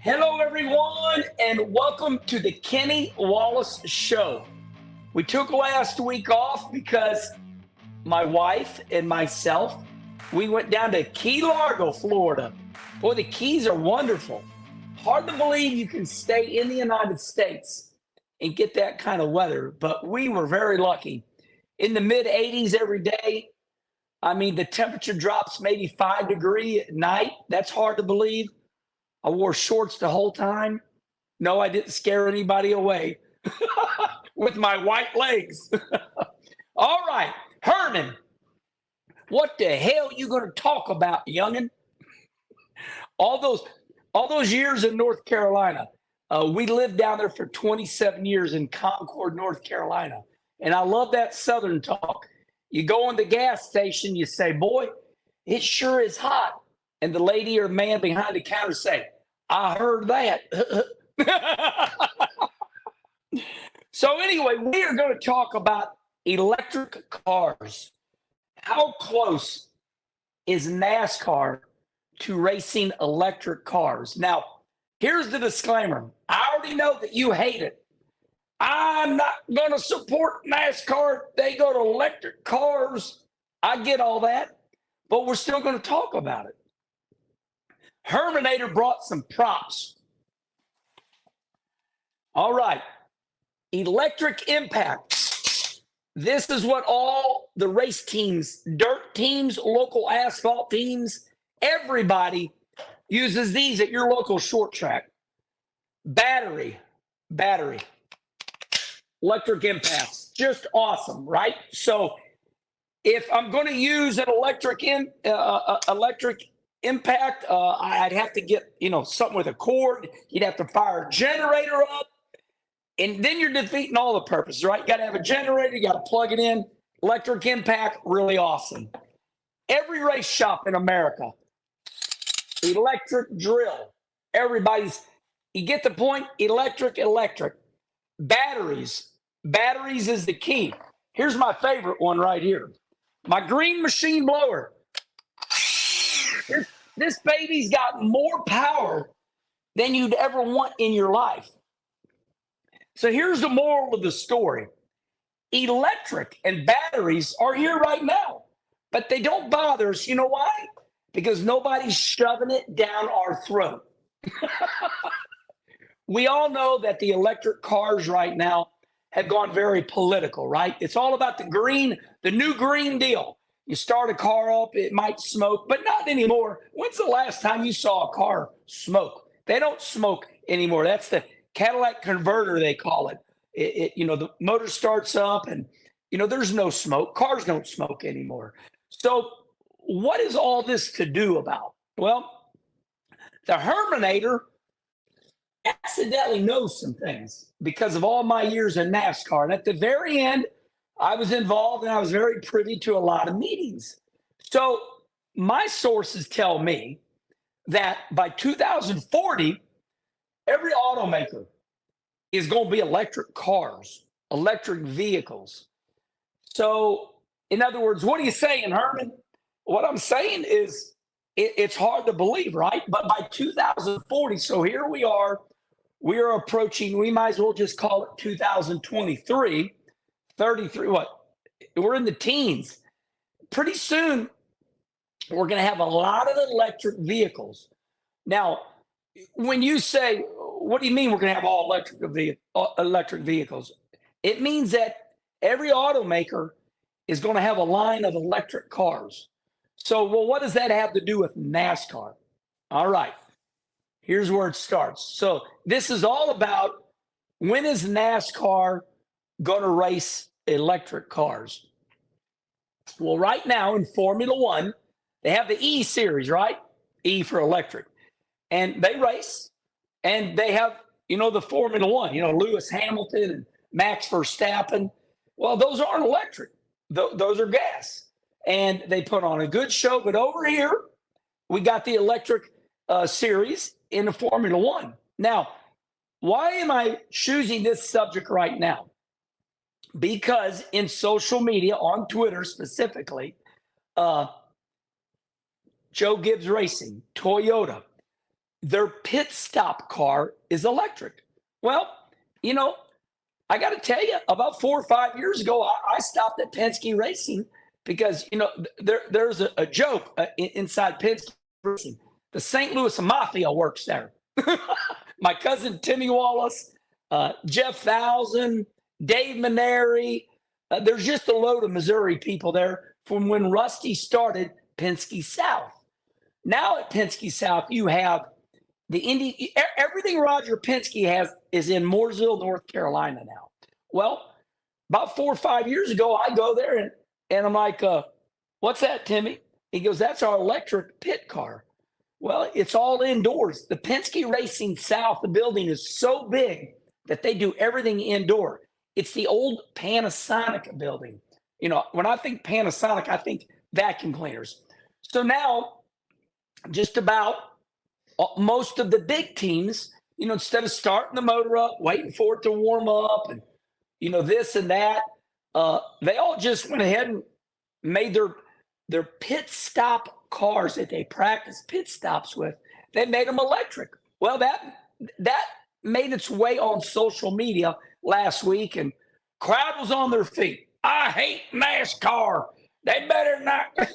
Hello, everyone, and welcome to the Kenny Wallace Show. We took last week off because my wife and myself, we went down to Key Largo, Florida. Boy, the Keys are wonderful. Hard to believe you can stay in the United States and get that kind of weather, but we were very lucky. In the mid 80s every day. I mean, the temperature drops maybe 5 degrees at night. That's hard to believe. I wore shorts the whole time. No, I didn't scare anybody away with my white legs. All right, Herman, what the hell you going to talk about, youngin? All those, all those years in North Carolina. We lived down there for 27 years in Concord, North Carolina, and I love that Southern talk. You go in the gas station, you say, "Boy, it sure is hot," and the lady or man behind the counter say, "I heard that." So anyway, we are going to talk about electric cars. How close is NASCAR to racing electric cars? Now, here's the disclaimer. I already know that you hate it. I'm not going to support NASCAR. They go to electric cars. I get all that, but we're still going to talk about it. Herminator brought some props. All right. Electric impact. This is what all the race teams, dirt teams, local asphalt teams, everybody uses these at your local short track. Battery. Electric impacts. Just awesome, right? So if I'm going to use an electric impact, I'd have to get, something with a cord. You'd have to fire a generator up. And then you're defeating all the purposes, right? You got to have a generator. You got to plug it in. Electric impact, really awesome. Every race shop in America, electric drill. You get the point? Electric. Batteries is the key. Here's my favorite one right here. My green machine blower. This baby's got more power than you'd ever want in your life. So here's the moral of the story. Electric and batteries are here right now, but they don't bother us. You know why? Because nobody's shoving it down our throat. We all know that the electric cars right now have gone very political, right? It's all about the new Green Deal. You start a car up, it might smoke, but not anymore. When's the last time you saw a car smoke? They don't smoke anymore. That's the Cadillac converter, they call it. The motor starts up and, there's no smoke. Cars don't smoke anymore. So what is all this to do about? Well, the Herminator accidentally knows some things because of all my years in NASCAR. And at the very end, I was involved and I was very privy to a lot of meetings. So my sources tell me that by 2040, every automaker is going to be electric cars, electric vehicles. So, in other words, what are you saying, Herman? What I'm saying is it's hard to believe, right? But by 2040, so here we are approaching, we might as well just call it 2023, 33, what? We're in the teens. Pretty soon, we're going to have a lot of electric vehicles. Now, when you say, what do you mean we're going to have all electric vehicles? It means that every automaker is going to have a line of electric cars. So, well, what does that have to do with NASCAR? All right, here's where it starts. So this is all about when is NASCAR going to race electric cars? Well, right now in Formula One, they have the E series, right? E for electric. And they race, and they have, the Formula One, Lewis Hamilton and Max Verstappen. Well, those aren't electric. Those are gas. And they put on a good show. But over here, we got the electric series in the Formula One. Now, why am I choosing this subject right now? Because in social media, on Twitter specifically, Joe Gibbs Racing, Toyota, their pit stop car is electric. Well, you know, I got to tell you, about 4 or 5 years ago, I stopped at Penske Racing because, there's a joke inside Penske Racing. The St. Louis Mafia works there. My cousin Kenny Wallace, Jeff Thousand, Dave Maneri. There's just a load of Missouri people there from when Rusty started Penske South. Now at Penske South, you have everything Roger Penske has is in Mooresville, North Carolina now. Well, about 4 or 5 years ago, I go there and I'm like, what's that, Timmy? He goes, that's our electric pit car. Well, it's all indoors. The Penske Racing South, the building is so big that they do everything indoor. It's the old Panasonic building. When I think Panasonic, I think vacuum cleaners. So now, just about most of the big teams, instead of starting the motor up, waiting for it to warm up, and this and that, they all just went ahead and made their pit stop cars that they practice pit stops with. They made them electric. Well, that made its way on social media last week, and crowd was on their feet. I hate NASCAR. They better not.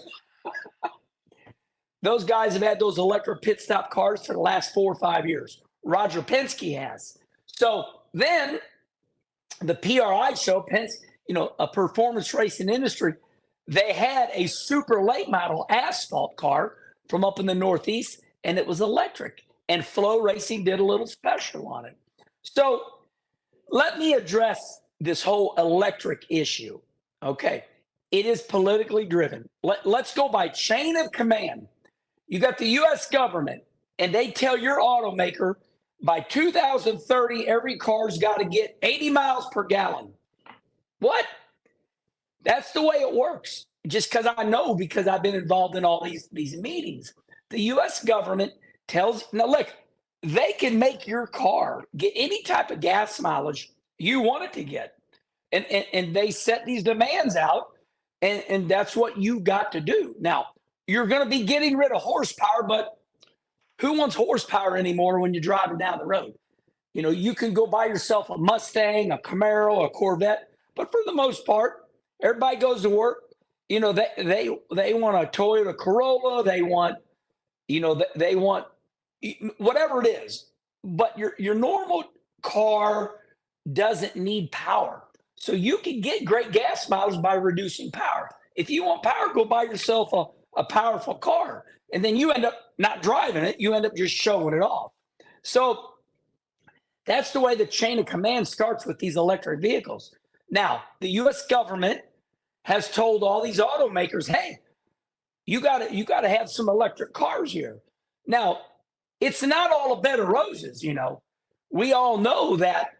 Those guys have had those electric pit stop cars for the last 4 or 5 years. Roger Penske has. So then the PRI show, a performance racing industry, they had a super late model asphalt car from up in the Northeast, and it was electric. And Flow Racing did a little special on it. So let me address this whole electric issue. Okay. It is politically driven. Let's go by chain of command. You got the U.S. government, and they tell your automaker by 2030, every car's got to get 80 miles per gallon. What? That's the way it works. Just because I know, because I've been involved in all these meetings. The U.S. government now look, they can make your car get any type of gas mileage you want it to get. And they set these demands out, and that's what you got to do. Now, you're going to be getting rid of horsepower, but who wants horsepower anymore when you're driving down the road? You can go buy yourself a Mustang, a Camaro, a Corvette, but for the most part, everybody goes to work. They want a Toyota Corolla. They want, they want whatever it is. But your normal car doesn't need power. So you can get great gas mileage by reducing power. If you want power, go buy yourself a powerful car. And then you end up not driving it. You end up just showing it off. So that's the way the chain of command starts with these electric vehicles. Now, the U.S. government has told all these automakers, hey, you got to have some electric cars here. Now, it's not all a bed of roses, We all know that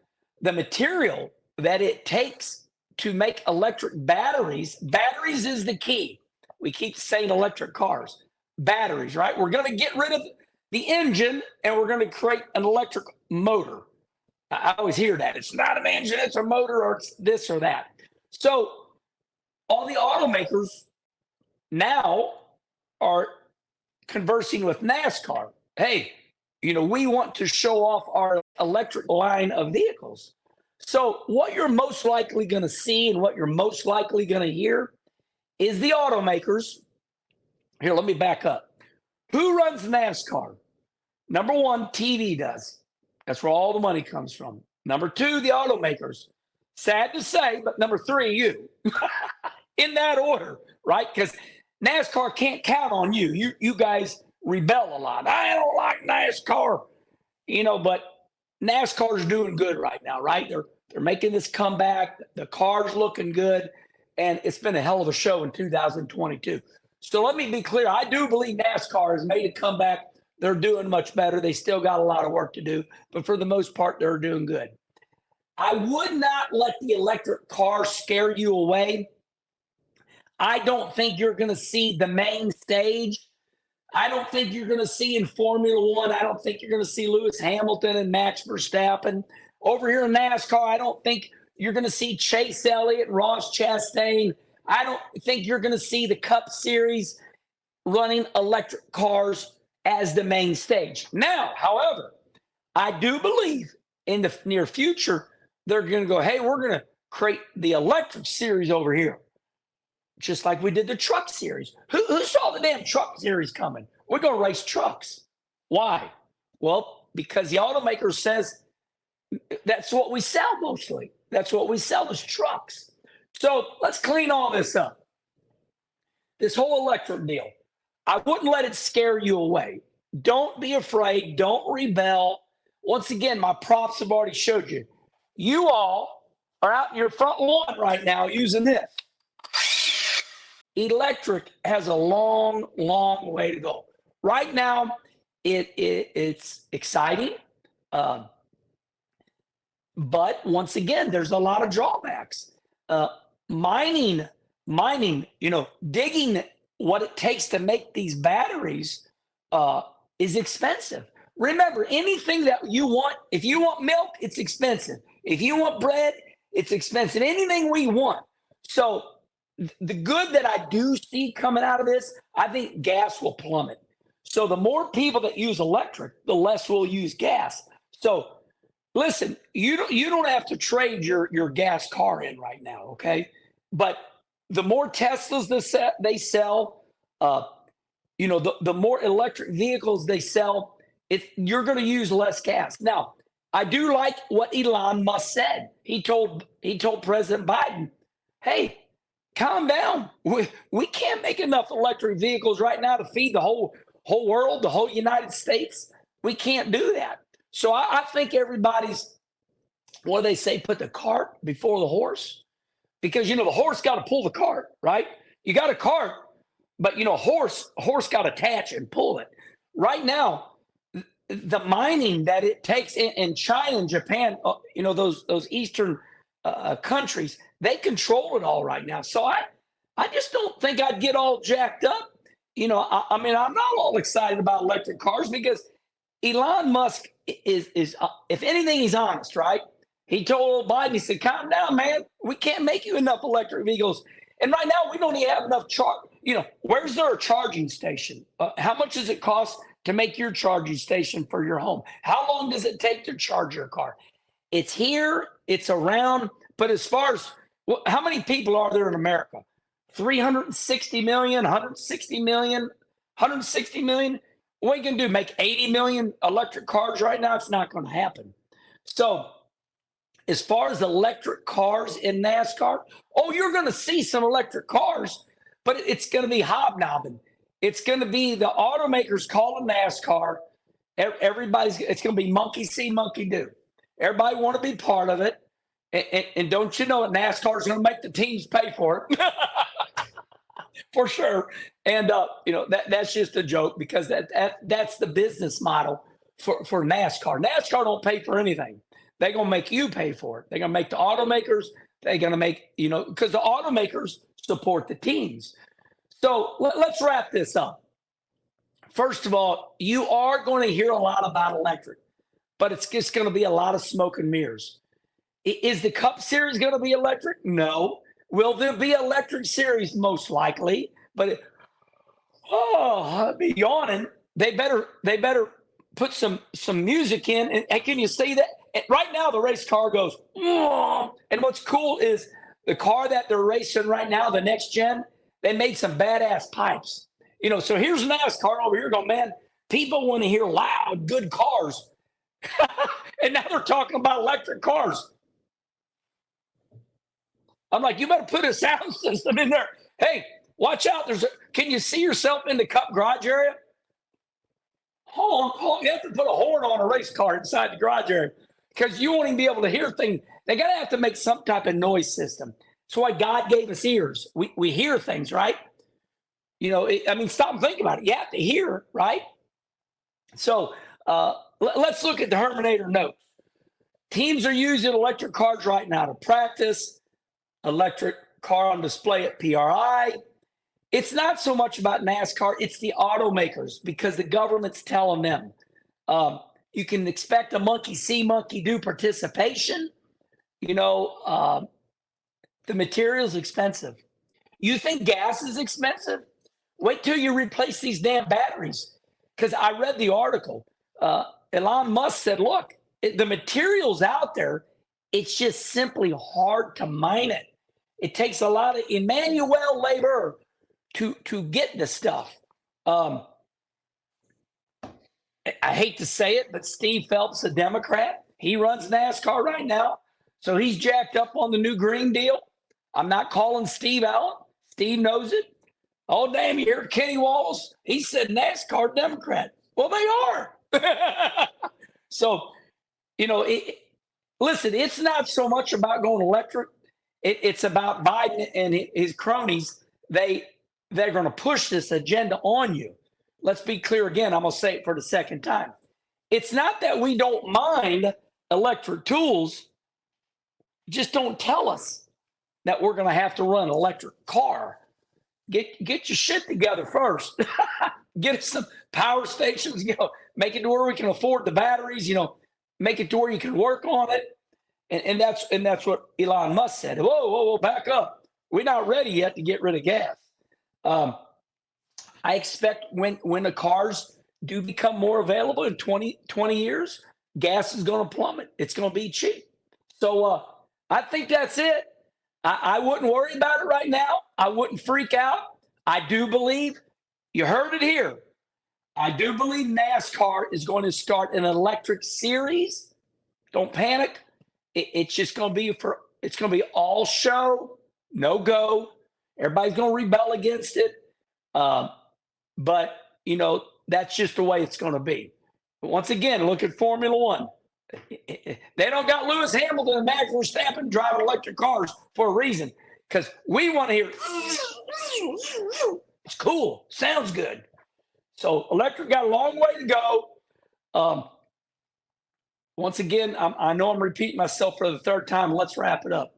the material that it takes to make electric batteries is the key. We keep saying electric cars, batteries, right? We're going to get rid of the engine and we're going to create an electric motor. I always hear that. It's not an engine, it's a motor, or it's this or that. So all the automakers now are conversing with NASCAR. Hey, we want to show off our electric line of vehicles. So what you're most likely going to see and what you're most likely going to hear is the automakers. Here, let me back up. Who runs NASCAR? Number one, TV does. That's where all the money comes from. Number two, the automakers. Sad to say, but number three, you. In that order, right? Because NASCAR can't count on you. You guys rebel a lot. I don't like NASCAR, but NASCAR's doing good right now, right? They're making this comeback. The car's looking good, and it's been a hell of a show in 2022. So let me be clear. I do believe NASCAR has made a comeback. They're doing much better. They still got a lot of work to do, but for the most part, they're doing good. I would not let the electric car scare you away. I don't think you're going to see the main stage. I don't think you're going to see in Formula One. I don't think you're going to see Lewis Hamilton and Max Verstappen. Over here in NASCAR, I don't think you're going to see Chase Elliott, Ross Chastain. I don't think you're going to see the Cup Series running electric cars as the main stage. Now, however, I do believe in the near future, they're going to go, hey, we're going to create the electric series over here, just like we did the truck series. Who saw the damn truck series coming? We're going to race trucks. Why? Well, because the automaker says that's what we sell mostly. That's what we sell is trucks. So let's clean all this up. This whole electric deal, I wouldn't let it scare you away. Don't be afraid. Don't rebel. Once again, my props have already showed you. You all are out in your front lawn right now using this. Electric has a long, long way to go. Right now, it's exciting. But once again, there's a lot of drawbacks. Mining, digging what it takes to make these batteries is expensive. Remember, anything that you want, if you want milk, it's expensive. If you want bread, it's expensive. Anything we want. So the good that I do see coming out of this, I think gas will plummet. So the more people that use electric, the less will use gas. So listen, you don't have to trade your gas car in right now, okay? But the more Teslas they sell, the more electric vehicles they sell, you're going to use less gas. Now, I do like what Elon Musk said. He told President Biden, "Hey, calm down. We can't make enough electric vehicles right now to feed the whole world, the whole United States. We can't do that." So I think everybody's, what do they say, put the cart before the horse? Because, the horse got to pull the cart, right? You got a cart, but, horse got to attach and pull it. Right now, the mining that it takes in China and Japan, those Eastern countries, they control it all right now. So I just don't think I'd get all jacked up. I'm not all excited about electric cars because Elon Musk is if anything, he's honest, right? He told old Biden, he said, calm down, man. We can't make you enough electric vehicles. And right now, we don't even have enough charge. Where's there a charging station? How much does it cost to make your charging station for your home? How long does it take to charge your car? It's here, it's around. But as far as how many people are there in America? 360 million, 160 million, 160 million. What are you going to do? Make 80 million electric cars right now? It's not going to happen. So as far as electric cars in NASCAR, you're going to see some electric cars, but it's going to be hobnobbing. It's going to be the automakers calling NASCAR. It's going to be monkey see, monkey do. Everybody want to be part of it. And don't you know it, NASCAR is going to make the teams pay for it. For sure. And, that's just a joke because that's the business model for NASCAR. NASCAR don't pay for anything. They're going to make you pay for it. They're going to make the automakers. They're going to make, because the automakers support the teams. So let's wrap this up. First of all, you are going to hear a lot about electric, but it's just going to be a lot of smoke and mirrors. Is the Cup Series going to be electric? No. Will there be electric series? Most likely. But I'd be yawning. They better put some music in. And can you see that? And right now, the race car goes, and what's cool is the car that they're racing right now, the next gen, they made some badass pipes. So here's NASCAR over here going, man, people want to hear loud, good cars. And now they're talking about electric cars. I'm like, you better put a sound system in there. Hey, watch out. Can you see yourself in the Cup garage area? Hold on. You have to put a horn on a race car inside the garage area because you won't even be able to hear things. They got to have to make some type of noise system. That's why God gave us ears. We hear things, right? Stop and think about it. You have to hear, right? So let's look at the Herminator notes. Teams are using electric cars right now to practice. Electric car on display at PRI. It's not so much about NASCAR. It's the automakers because the government's telling them. You can expect a monkey see, monkey do participation. The material's expensive. You think gas is expensive? Wait till you replace these damn batteries. because I read the article. Elon Musk said, look, the material's out there. It's just simply hard to mine it. It takes a lot of Emmanuel labor to get the stuff. I hate to say it, but Steve Phelps, a Democrat, he runs NASCAR right now. So he's jacked up on the new Green Deal. I'm not calling Steve out. Steve knows it. Oh, damn, you hear Kenny Wallace? He said NASCAR Democrat. Well, they are. So, listen, it's not so much about going electric. It's about Biden and his cronies. They're going to push this agenda on you. Let's be clear again. I'm going to say it for the second time. It's not that we don't mind electric tools. Just don't tell us that we're going to have to run an electric car. Get your shit together first. Get us some power stations, make it to where we can afford the batteries, make it to where you can work on it. And that's what Elon Musk said. Whoa, back up. We're not ready yet to get rid of gas. I expect when the cars do become more available in 20 years, gas is going to plummet. It's going to be cheap. So I think that's it. I wouldn't worry about it right now. I wouldn't freak out. I do believe, you heard it here, I do believe NASCAR is going to start an electric series. Don't panic. It's just going to be it's going to be all show, no go. Everybody's going to rebel against it. But, that's just the way it's going to be. But once again, look at Formula One. They don't got Lewis Hamilton and Max Verstappen driving electric cars for a reason, because we want to hear it's cool, sounds good. So electric got a long way to go. Once again, I know I'm repeating myself for the third time. Let's wrap it up.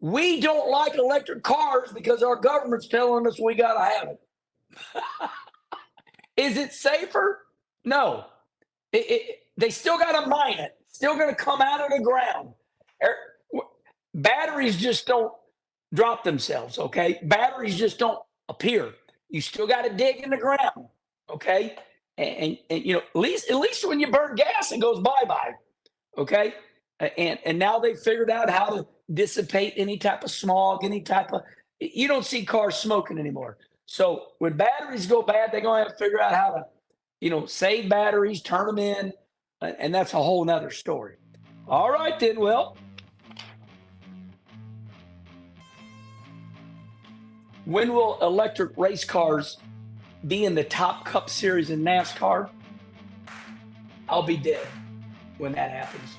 We don't like electric cars because our government's telling us we got to have it. Is it safer? No. They still got to mine it. Still going to come out of the ground. Batteries just don't drop themselves, okay? Batteries just don't appear. You still got to dig in the ground, okay? And at least when you burn gas, it goes bye-bye, okay? And now they've figured out how to dissipate any type of smog, you don't see cars smoking anymore. So when batteries go bad, they're going to have to figure out how to, save batteries, turn them in, and that's a whole nother story. All right, then, well, when will electric race cars be in the top Cup Series in NASCAR? I'll be dead when that happens.